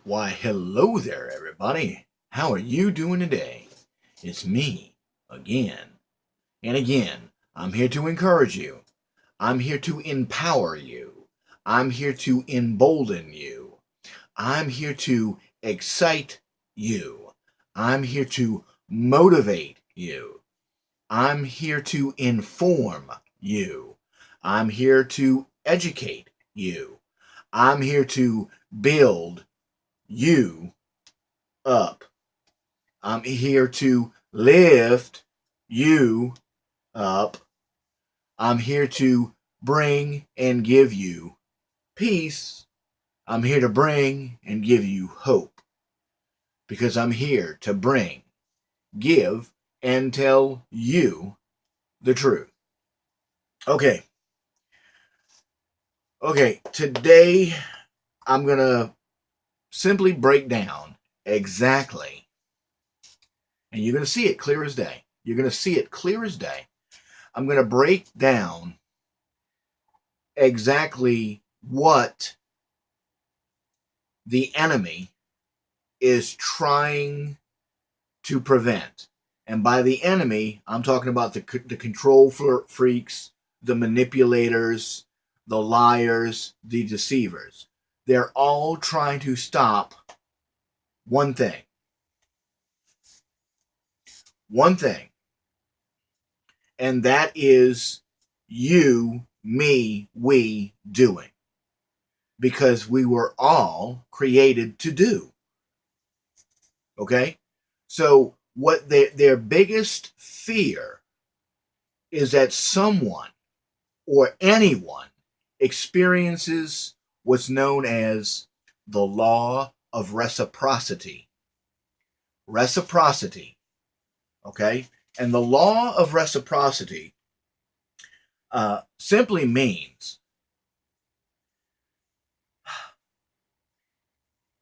Why, hello there, everybody. How are you doing today? It's me again. And again, I'm here to encourage you. I'm here to empower you. I'm here to embolden you. I'm here to excite you. I'm here to motivate you. I'm here to inform you. I'm here to educate you. I'm here to build you up. I'm here to lift you up. I'm here to bring and give you peace. I'm here to bring and give you hope because I'm here to bring, give, and tell you the truth. Okay. Okay. Today I'm going to simply break down exactly, and you're going to see it clear as day. You're going to see it clear as day. I'm going to break down exactly what the enemy is trying to prevent. And by the enemy, I'm talking about the control freaks, the manipulators, the liars, the deceivers. They're all trying to stop one thing. One thing. And that is you, me, we doing. Because we were all created to do. Okay? So what their biggest fear is that someone or anyone experiences what's known as the law of reciprocity. Reciprocity. Okay? And the law of reciprocity simply means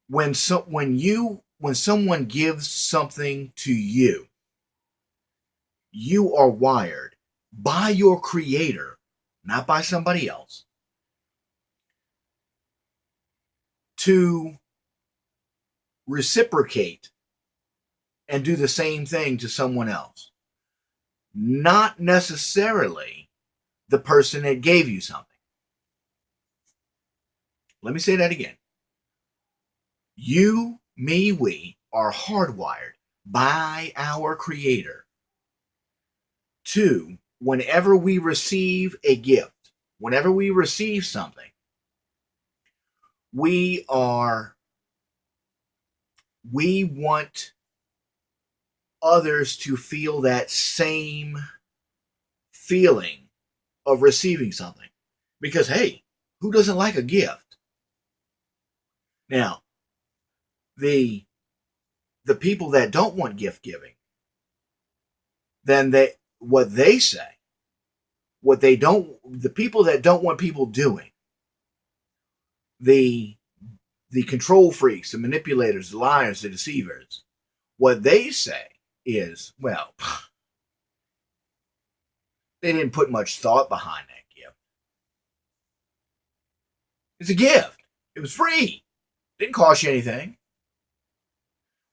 when someone gives something to you, you are wired by your creator, not by somebody else, to reciprocate and do the same thing to someone else. Not necessarily the person that gave you something. Let me say that again. You, me, we are hardwired by our creator to, whenever we receive a gift, whenever we receive something, we want others to feel that same feeling of receiving something. Because hey, who doesn't like a gift? Now, the people that don't want gift giving, then they say, what they don't, the people that don't want people doing, the control freaks, the manipulators, the liars, the deceivers, what they say is, well, they didn't put much thought behind that gift. It's a gift. It was free. Didn't cost you anything.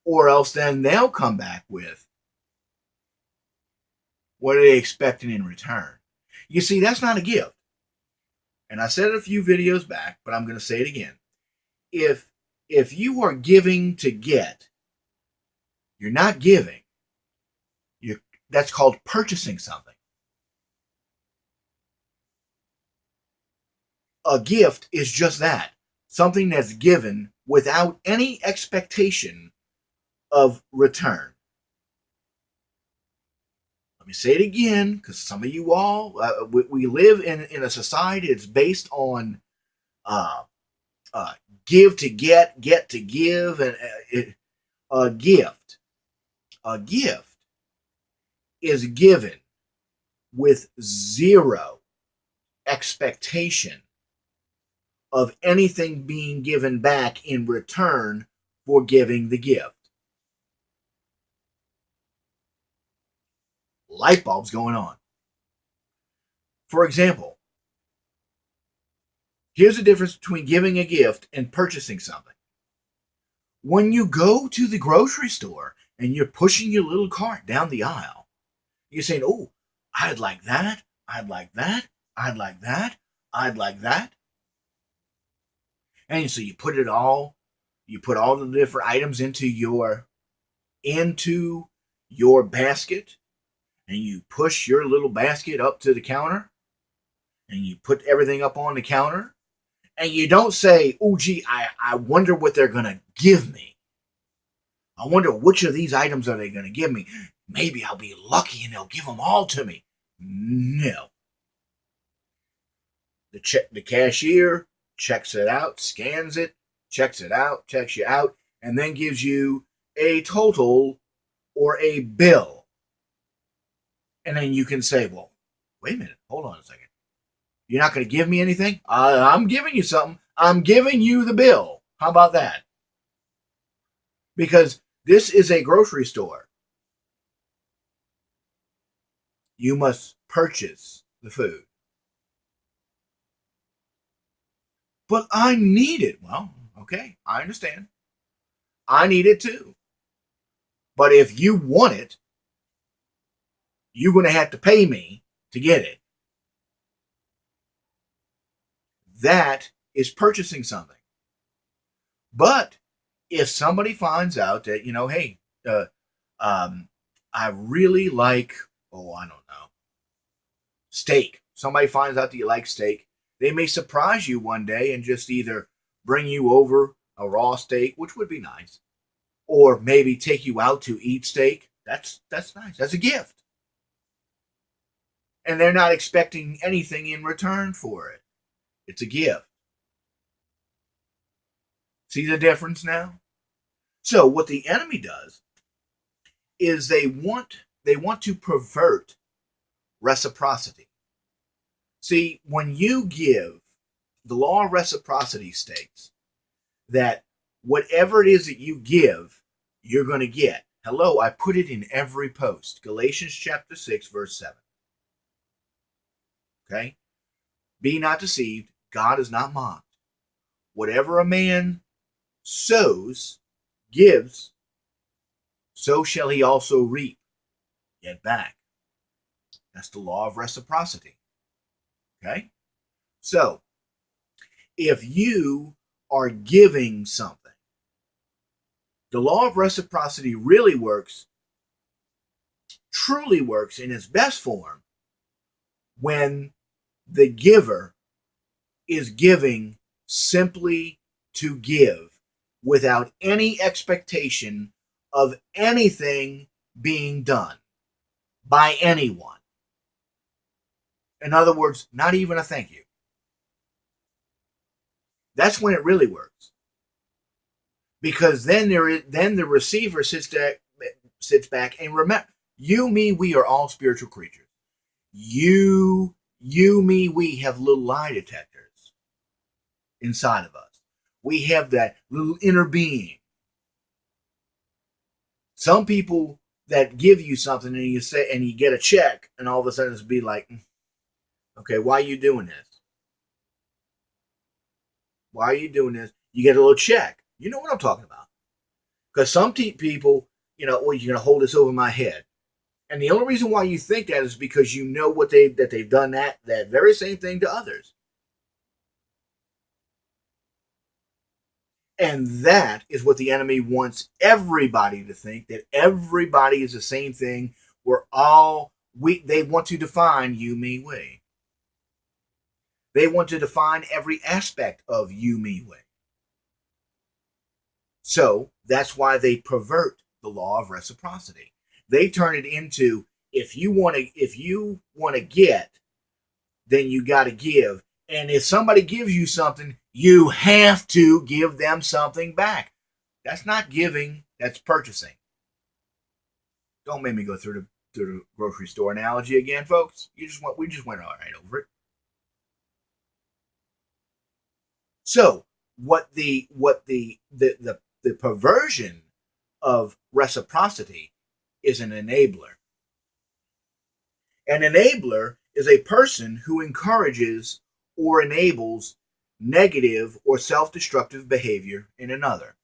Or else then they'll come back with, what are they expecting in return? You see, that's not a gift. And I said it a few videos back, but I'm going to say it again. If you are giving to get, you're not giving. That's called purchasing something. A gift is just that, something that's given without any expectation of return. Let me say it again, because some of you all, we live in a society that's based on uh, give to get to give, and a gift. A gift is given with zero expectation of anything being given back in return for giving the gift. Light bulbs going on. For example, here's the difference between giving a gift and purchasing something. When you go to the grocery store and you're pushing your little cart down the aisle, you're saying, oh, I'd like that, I'd like that, I'd like that, I'd like that. And so you put all the different items into your basket, and you push your little basket up to the counter, and you put everything up on the counter, and you don't say, oh gee, I wonder what they're gonna give me. I wonder which of these items are they gonna give me. Maybe I'll be lucky and they'll give them all to me. No. The cashier checks it out, scans it, checks it out, checks you out, and then gives you a total or a bill. And then you can say, well, wait a minute, hold on a second. You're not going to give me anything? I'm giving you something. I'm giving you the bill. How about that? Because this is a grocery store. You must purchase the food. But I need it. Well, okay, I understand. I need it too. But if you want it, you're going to have to pay me to get it. That is purchasing something. But if somebody finds out that, hey, I really like, I don't know, steak. Somebody finds out that you like steak. They may surprise you one day and just either bring you over a raw steak, which would be nice, or maybe take you out to eat steak. That's nice. That's a gift. And they're not expecting anything in return for it. It's a gift. See the difference now? So what the enemy does is they want to pervert reciprocity. See, when you give, the law of reciprocity states that whatever it is that you give, you're going to get. Hello, I put it in every post. Galatians chapter 6, verse 7. Okay? Be not deceived. God is not mocked. Whatever a man sows, gives, so shall he also reap. Get back. That's the law of reciprocity. Okay? So, if you are giving something, the law of reciprocity really works, truly works in its best form when the giver is giving simply to give without any expectation of anything being done by anyone. In other words, not even a thank you. That's when it really works. Because then the receiver sits back and remember, you, me, we are all spiritual creatures. You, me, we have little lie detectors inside of us. We have that little inner being. Some people that give you something and you get a check, and all of a sudden it's be like, okay, why are you doing this? Why are you doing this? You get a little check. You know what I'm talking about. Because some people, well, you're going to hold this over my head. And the only reason why you think that is because you know that they've done that very same thing to others. And that is what the enemy wants everybody to think, that everybody is the same thing. They want to define you, me, we. They want to define every aspect of you, me, we. So that's why they pervert the law of reciprocity. They turn it into, if you want to get, then you got to give. And if somebody gives you something, you have to give them something back. That's not giving, that's purchasing. Don't make me go through the grocery store analogy again, folks. We just went all right over it. So what the perversion of reciprocity is an enabler. An enabler is a person who encourages or enables negative or self-destructive behavior in another.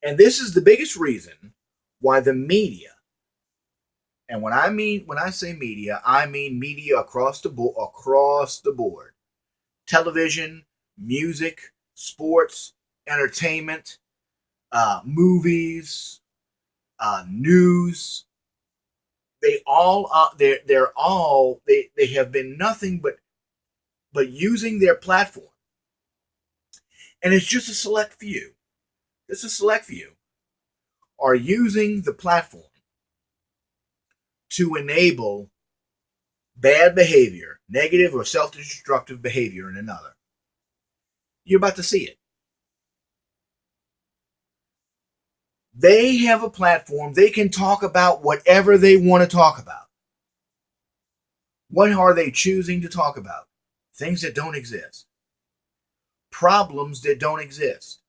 And this is the biggest reason why the media, and when I say media, I mean media across the board. Television, music, sports, entertainment, movies, news. They have been nothing but using their platform, and it's just a select few. Just a select few are using the platform to enable bad behavior, negative or self-destructive behavior in another. You're about to see it. They have a platform. They can talk about whatever they want to talk about. What are they choosing to talk about? Things that don't exist. Problems that don't exist.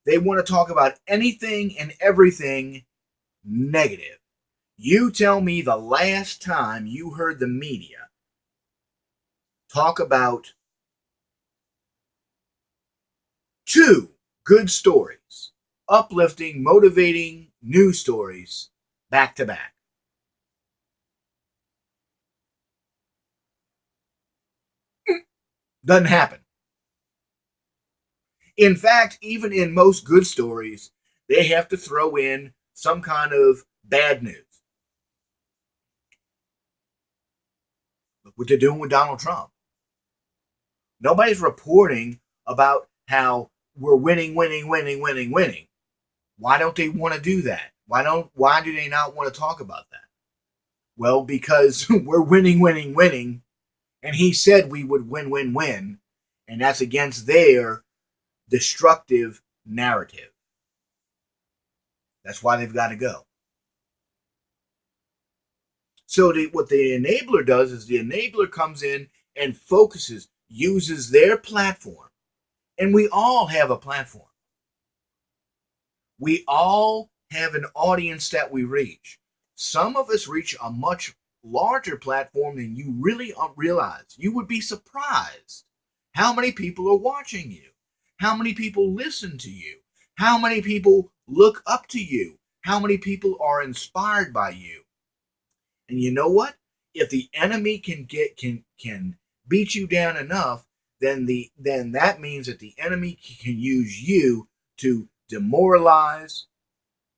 They want to talk about anything and everything negative. You tell me the last time you heard the media talk about two good stories, uplifting, motivating news stories back to back. Doesn't happen. In fact, even in most good stories, they have to throw in some kind of bad news. Look what they're doing with Donald Trump. Nobody's reporting about how we're winning, winning, winning, winning, winning. Why don't they want to do that? Why do they not want to talk about that? Well, because we're winning, winning, winning, and he said we would win, win, win, and that's against their destructive narrative. That's why they've got to go. So what the enabler does is the enabler comes in and focuses, uses their platform, and we all have a platform. We all have an audience that we reach. Some of us reach a much larger platform than you really realize. You would be surprised how many people are watching you, how many people listen to you, how many people look up to you, how many people are inspired by you. And you know what? If the enemy can beat you down enough, then that means that the enemy can use you to demoralize,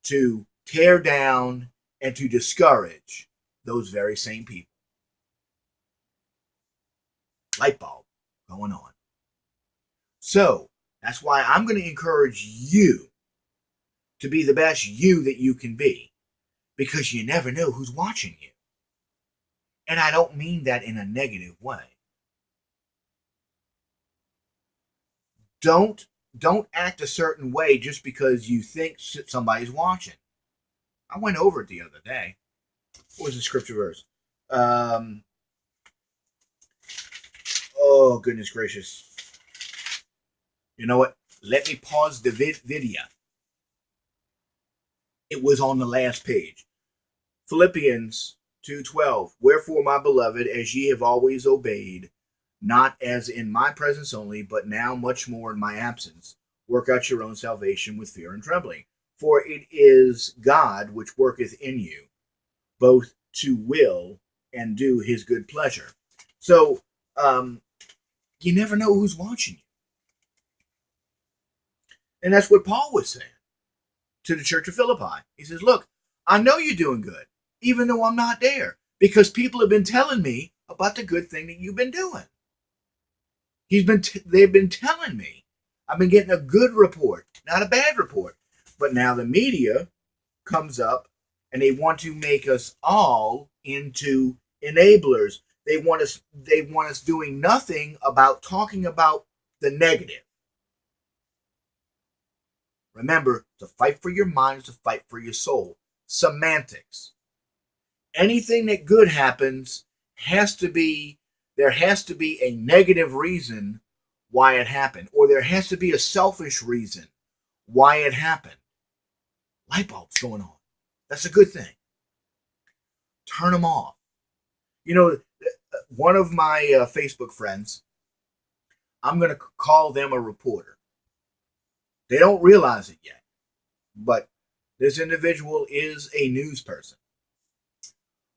to tear down, and to discourage those very same people. Light bulb going on. So that's why I'm going to encourage you to be the best you that you can be, because you never know who's watching you. And I don't mean that in a negative way. Don't act a certain way just because you think somebody's watching. I went over it the other day. What was the scripture verse? Oh goodness gracious! You know what? Let me pause the video. It was on the last page. Philippians 2:12. Wherefore, my beloved, as ye have always obeyed, not as in my presence only, but now much more in my absence, work out your own salvation with fear and trembling. For it is God which worketh in you, both to will and do his good pleasure. So, you never know who's watching you. And that's what Paul was saying to the church of Philippi. He says, look, I know you're doing good, even though I'm not there, because people have been telling me about the good thing that you've been doing. They've been telling me. I've been getting a good report, not a bad report. But now the media comes up and they want to make us all into enablers. They want us doing nothing about talking about the negative. Remember, to fight for your mind is to fight for your soul. Semantics. Anything that good happens there has to be a negative reason why it happened, or there has to be a selfish reason why it happened. Light bulbs going on. That's a good thing. Turn them off. You know, one of my Facebook friends, I'm going to call them a reporter. They don't realize it yet. But this individual is a news person,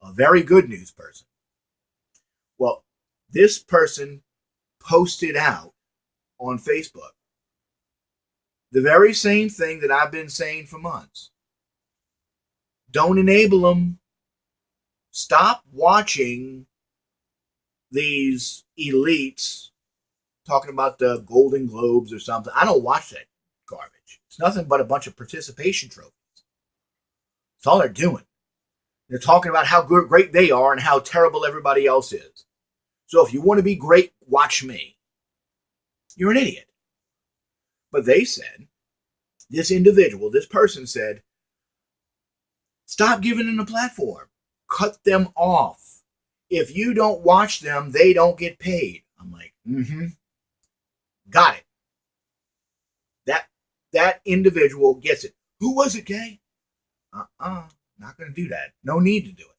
a very good news person. Well, this person posted out on Facebook the very same thing that I've been saying for months. Don't enable them. Stop watching these elites talking about the Golden Globes or something. I don't watch that garbage. It's nothing but a bunch of participation trophies. That's all they're doing. They're talking about how great they are and how terrible everybody else is. So if you want to be great, watch me. You're an idiot. But they said, this individual, this person said, stop giving them a platform. Cut them off. If you don't watch them, they don't get paid. I'm like, got it. That individual gets it. Who was it, Gay? Not going to do that. No need to do it.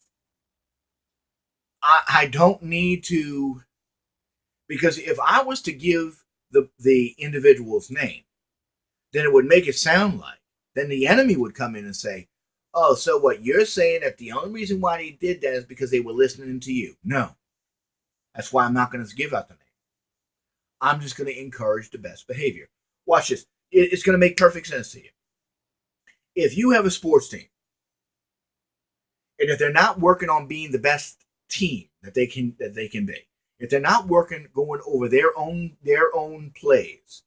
I don't need to, because if I was to give the individual's name, then it would make it sound like, then the enemy would come in and say, oh, so what you're saying that the only reason why they did that is because they were listening to you. No. That's why I'm not going to give out the name. I'm just going to encourage the best behavior. Watch this. It's going to make perfect sense to you. If you have a sports team, and if they're not working on being the best team that they can be, if they're not going over their own plays,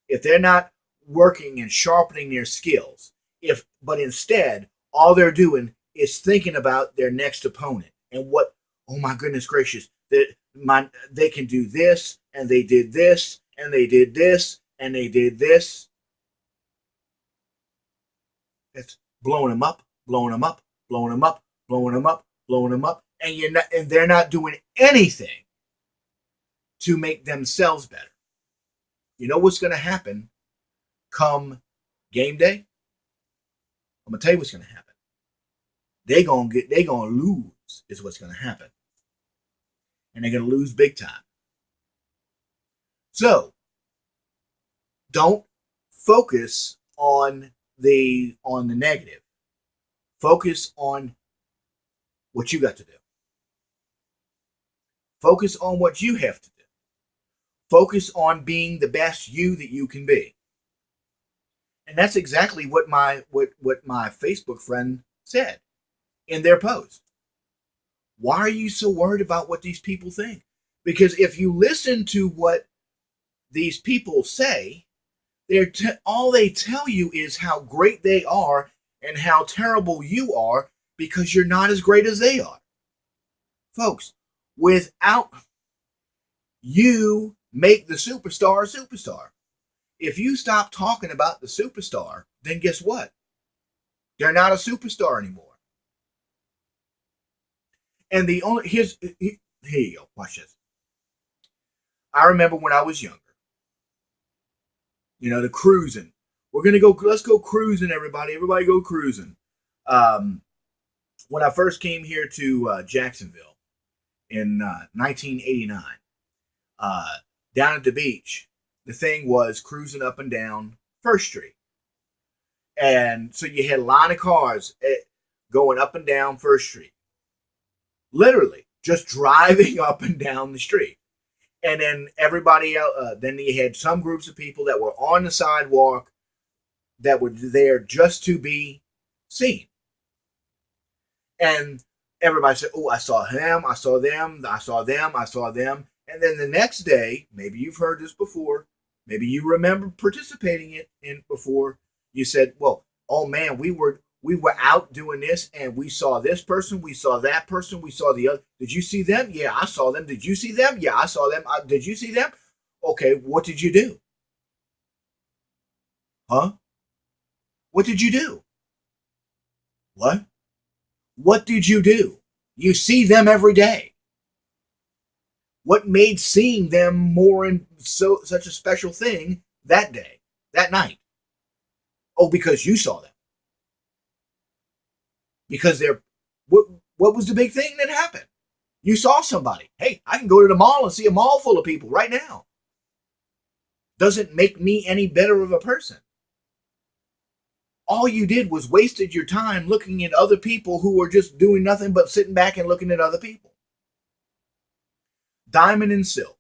if they're not working and sharpening their skills, but instead all they're doing is thinking about their next opponent and what, oh my goodness gracious, they can do this, and they did this, and they did this, and they did this. It's blowing them up, blowing them up, blowing them up, blowing them up, blowing them up, and they're not doing anything to make themselves better. You know what's going to happen come game day? I'm gonna tell you what's going to happen. They're gonna lose is what's going to happen, and they're going to lose big time. So don't focus on the negative. Focus on what you got to do. Focus on what you have to do. Focus on being the best you that you can be. And that's exactly what my Facebook friend said in their post. Why are you so worried about what these people think? Because if you listen to what these people say, all they tell you is how great they are and how terrible you are because you're not as great as they are. Folks, without you make the superstar a superstar. If you stop talking about the superstar, then guess what? They're not a superstar anymore. And here you go, watch this. I remember when I was younger, the cruising. Let's go cruising, everybody. Everybody go cruising. When I first came here to Jacksonville in 1989, down at the beach, the thing was cruising up and down First Street. And so you had a line of cars going up and down First Street. Literally, just driving up and down the street. And then everybody else, then you had some groups of people that were on the sidewalk that were there just to be seen. And everybody said, oh, I saw him, I saw them, I saw them, I saw them. And then the next day, maybe you've heard this before, maybe you remember participating in before, you said, well, oh man, we were out doing this and we saw this person, we saw that person, we saw the other. Did you see them? Yeah, I saw them. Did you see them? Yeah, I saw them. Did you see them? Okay, what did you do? Huh? What did you do? What? What did you do? You see them every day. What made seeing them such a special thing that day, that night? Oh, because you saw them. Because what was the big thing that happened? You saw somebody. Hey, I can go to the mall and see a mall full of people right now. Doesn't make me any better of a person. all you did was wasted your time looking at other people who were just doing nothing but sitting back and looking at other people. Diamond and Silk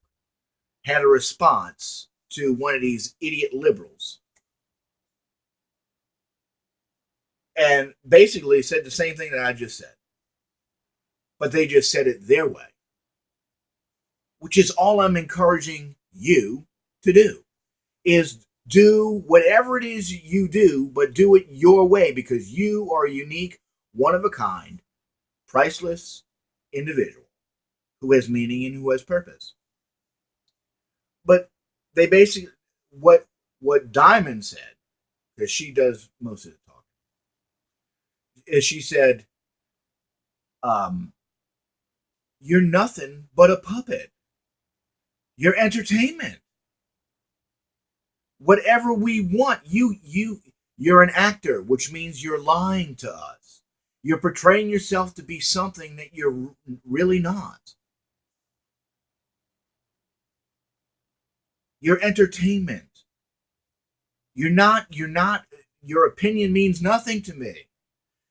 had a response to one of these idiot liberals and basically said the same thing that I just said, but they just said it their way, which is all I'm encouraging you to do, is do whatever it is you do, but do it your way, because you are a unique, one of a kind, priceless individual who has meaning and who has purpose. But they basically, what Diamond said, because she does most of the talking, is she said, you're nothing but a puppet. You're entertainment. Whatever we want, you're an actor, which means you're lying to us. You're portraying yourself to be something that you're really not. You're entertainment. You're not, your opinion means nothing to me,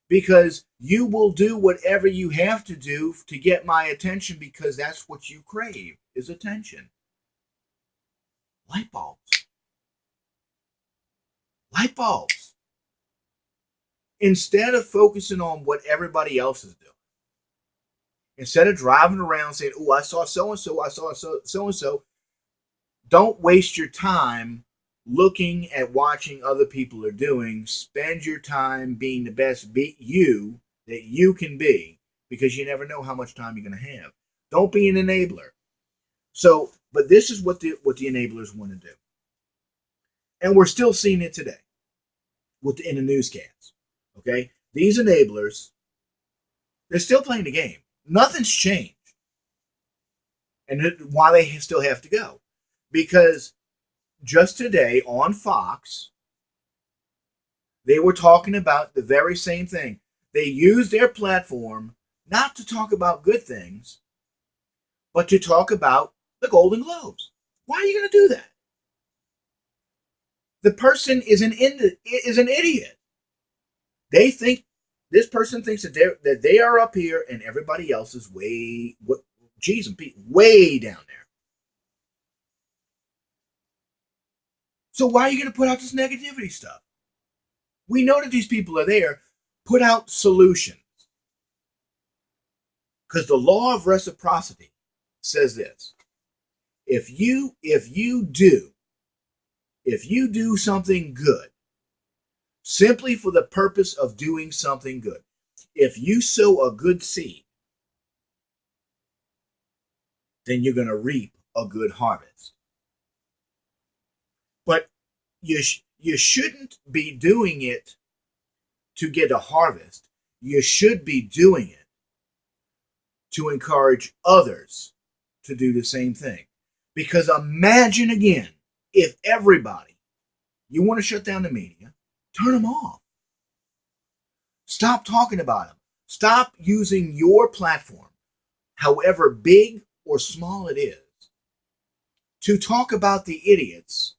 because you will do whatever you have to do to get my attention, because that's what you crave, is attention. Light bulbs. Light bulbs. Instead of focusing on what everybody else is doing, instead of driving around saying, oh, I saw so-and-so, I saw so-and-so, don't waste your time looking at watching other people are doing. Spend your time being the best you that you can be, because you never know how much time you're going to have. Don't be an enabler. So, but this is what the enablers want to do. And we're still seeing it today in the newscast. Okay? These enablers, they're still playing the game. Nothing's changed. And why they still have to go. Because just today on Fox, they were talking about the very same thing. They used their platform not to talk about good things, but to talk about the Golden Globes. Why are you going to do that? The person is an idiot. They think, this person thinks that they are up here and everybody else is way down there. So why are you going to put out this negativity stuff? We know that these people are there. Put out solutions. Because the law of reciprocity says this. If you do something good, simply for the purpose of doing something good, if you sow a good seed, then you're going to reap a good harvest. But you shouldn't be doing it to get a harvest. You should be doing it to encourage others to do the same thing. Because imagine again, if everybody, you want to shut down the media, turn them off. Stop talking about them. Stop using your platform, however big or small it is, to talk about the idiots,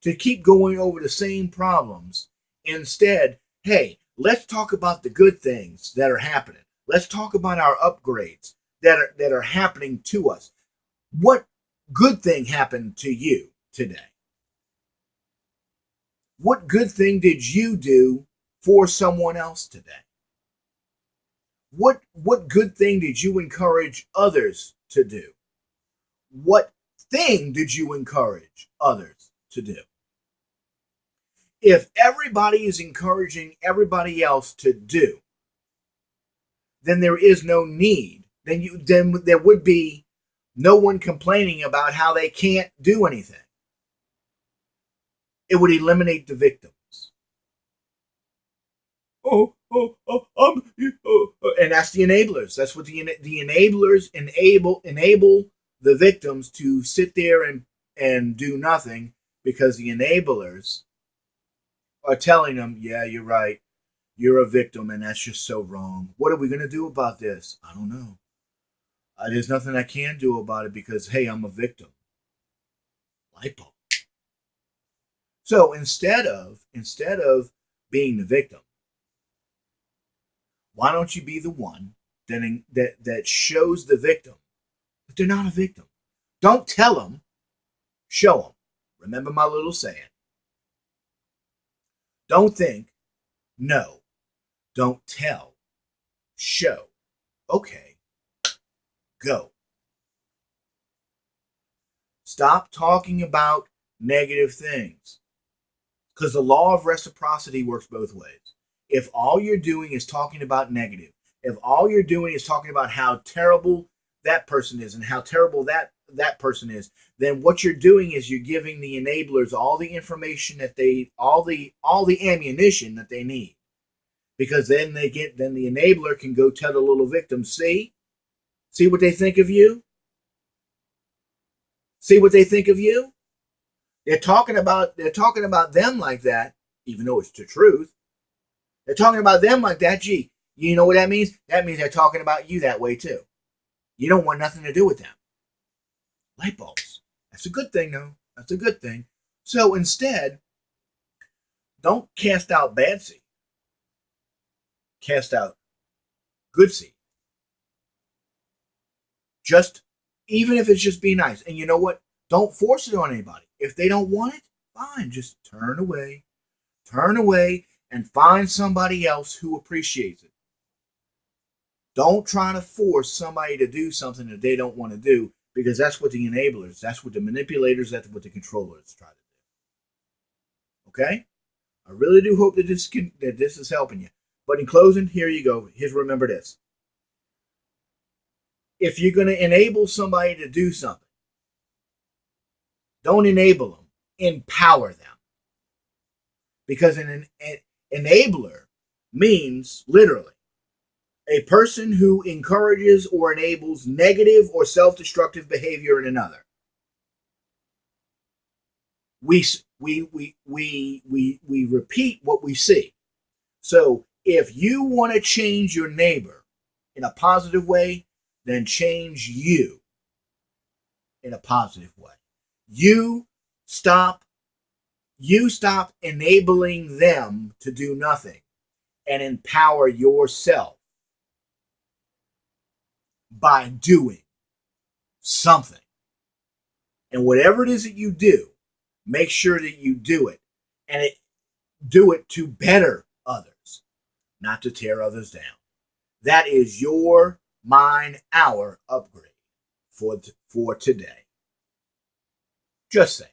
to keep going over the same problems. Instead, hey, let's talk about the good things that are happening. Let's talk about our upgrades that are happening to us. What good thing happened to you today? What good thing did you do for someone else today? What good thing did you encourage others to do? What thing did you encourage others to do? If everybody is encouraging everybody else to do, then there is no need. Then there would be no one complaining about how they can't do anything. It would eliminate the victims. And that's the enablers. That's what the enablers enable the victims to sit there and do nothing, because the enablers are telling them, yeah, you're right. You're a victim, and that's just so wrong. What are we going to do about this? I don't know. There's nothing I can do about it, because, hey, I'm a victim. Light bulb. So instead of being the victim. Why don't you be the one that shows the victim that they're not a victim? Don't tell them, show them. Remember my little saying. Don't think, no. Don't tell, show. Okay, go. Stop talking about negative things, because the law of reciprocity works both ways. If all you're doing is talking about negative, if all you're doing is talking about how terrible that person is and how terrible that person is, then what you're doing is you're giving the enablers all the information that they all the ammunition that they need. Because then the enabler can go tell the little victim, see what they think of you? See what they think of you? They're talking about them like that, even though it's the truth. They're talking about them like that. Gee, you know what that means? That means they're talking about you that way too. You don't want nothing to do with them. Light bulbs. That's a good thing, though. That's a good thing. So instead, don't cast out bad seed. Cast out good seed. Just, even if it's just be nice. And you know what? Don't force it on anybody. If they don't want it, fine. Just turn away. Turn away and find somebody else who appreciates it. Don't try to force somebody to do something that they don't want to do, because that's what the enablers, that's what the manipulators, that's what the controllers try to do. Okay? I really do hope that this is helping you. But in closing, here you go. Remember this. If you're going to enable somebody to do something, don't enable them. Empower them. Because an enabler means, literally, a person who encourages or enables negative or self-destructive behavior in another. We repeat what we see. So if you want to change your neighbor in a positive way, then change you in a positive way. You stop enabling them to do nothing and empower yourself by doing something. And whatever it is that you do, make sure that you do it, and do it to better others, not to tear others down. That is your, mine, our upgrade for today. Just saying.